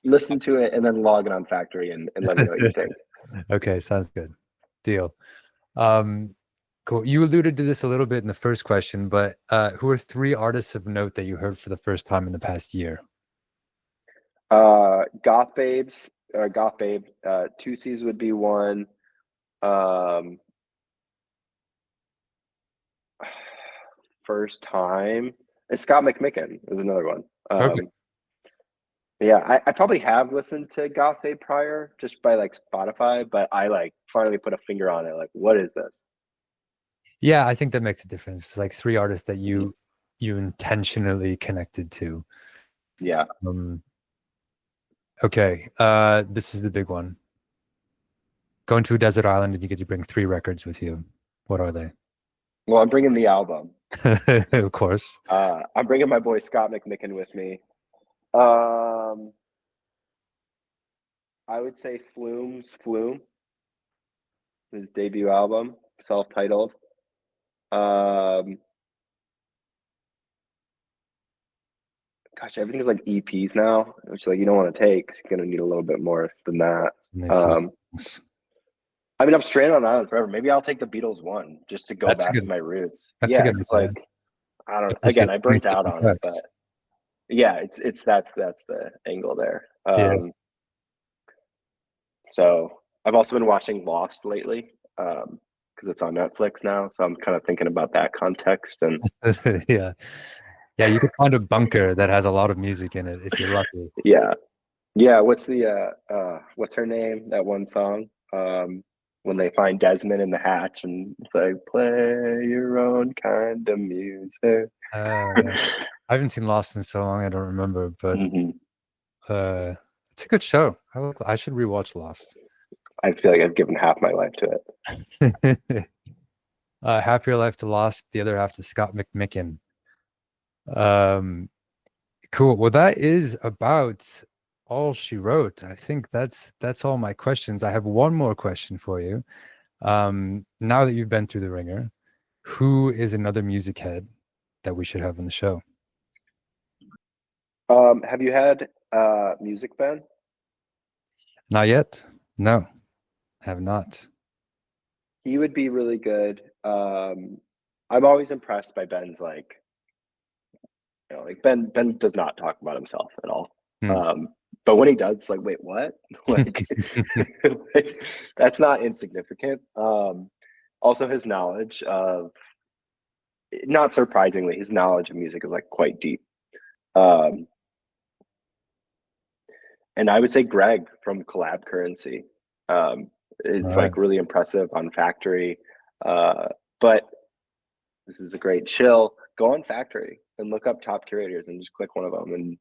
Listen to it and then log it on Factory and let me know what you think. Okay, sounds good. Deal. Cool. You alluded to this a little bit in the first question, but who are 3 artists of note that you heard for the first time in the past year? Goth Babe, 2Cs would be one. First time, and Scott McMicken is another one. Yeah, I probably have listened to Goth Babe prior just by like Spotify, but I like finally put a finger on it. Like, what is this? Yeah, I think that makes a difference. It's like 3 artists that you intentionally connected to. Yeah. Okay. This is the big one. Going to a desert island and you get to bring 3 records with you. What are they? Well, I'm bringing the album. Of course. I'm bringing my boy Scott McMicken with me. I would say Flume, his debut album, self-titled. gosh, everything's like EPs now, which like you don't want to take. 'Cause you're gonna need a little bit more than that. And they feel songs. I mean, I'm stranded on an island forever. Maybe I'll take the Beatles one just to go That's a back good- to my roots. that's a Yeah, good it's idea. like I don't. Because Again, it I burnt makes it out on it, complex. but yeah, it's that's the angle there. Yeah. So I've also been watching Lost lately because it's on Netflix now. So I'm kind of thinking about that context and Yeah. Yeah, you could find a bunker that has a lot of music in it if you're lucky. yeah. What's what's her name? That one song when they find Desmond in the hatch and it's like play your own kind of music. Yeah. I haven't seen Lost in so long, I don't remember, but Mhm. it's a good show. I should rewatch Lost. I feel like I've given half my life to it. Half your life to Lost, the other half to Scott McMicken. Cool. Well, that is about all she wrote. I think that's all my questions. I have one more question for you. Now that you've been through the ringer, who is another music head that we should have on the show? Have you had Music Ben? Not yet. No, have not. He would be really good. I'm always impressed by Ben's like Ben does not talk about himself at all. But when he does, it's like, wait, what? like, that's not insignificant. Also his knowledge of, not surprisingly, his knowledge of music is like quite deep. And I would say Greg from Collab Currency is Right. like really impressive on Factory. But this is a great chill. Go on Factory and look up top curators and just click one of them, and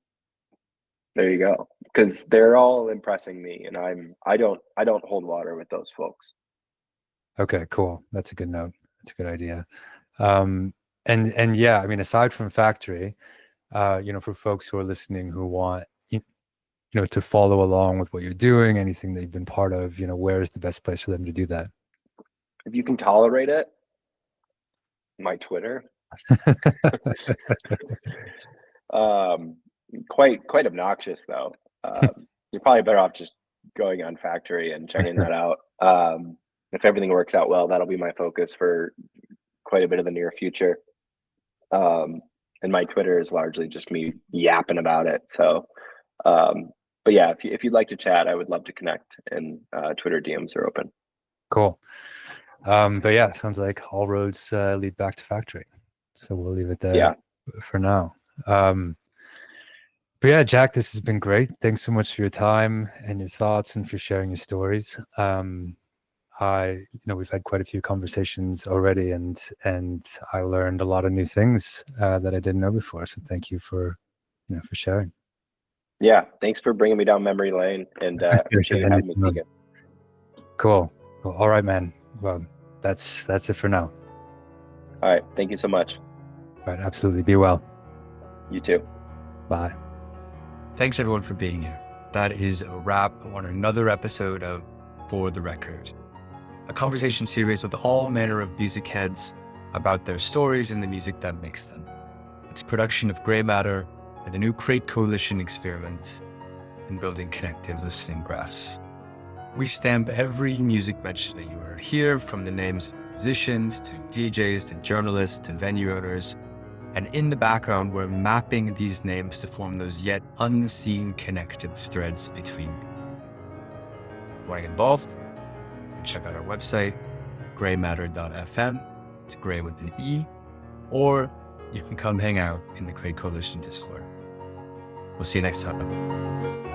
there you go. Because they're all impressing me, and I don't hold water with those folks. Okay, cool. That's a good note. That's a good idea. And yeah, I mean, aside from Factory, for folks who are listening who want to follow along with what you're doing, anything that you've been part of, where is the best place for them to do that? If you can tolerate it, my Twitter. Quite obnoxious though. You're probably better off just going on Factory and checking that out. If everything works out well, that'll be my focus for quite a bit of the near future. And my Twitter is largely just me yapping about it. So, but yeah, if you'd like to chat, I would love to connect, and Twitter DMs are open. Cool. But yeah, sounds like all roads lead back to Factory. So we'll leave it there for now. But yeah, Jack, this has been great. Thanks so much for your time and your thoughts and for sharing your stories. We've had quite a few conversations already, and I learned a lot of new things that I didn't know before. So thank you for sharing. Yeah, thanks for bringing me down memory lane, and appreciate you having me, Keegan. Cool. All right, man. Well, that's it for now. All right, thank you so much. All right, absolutely. Be well. You too. Bye. Thanks everyone for being here. That is a wrap on another episode of For the Record, a conversation series with all manner of music heads about their stories and the music that makes them. It's a production of Grey Matter and the new Crate Coalition experiment in building connected listening graphs. We stamp every music mention that you heard here, from the names of musicians to DJs to journalists to venue owners. And in the background, we're mapping these names to form those yet unseen connective threads between. Want to get involved? Check out our website, greymatter.fm. It's Grey with an E. Or you can come hang out in the Crate Coalition Discord. We'll see you next time.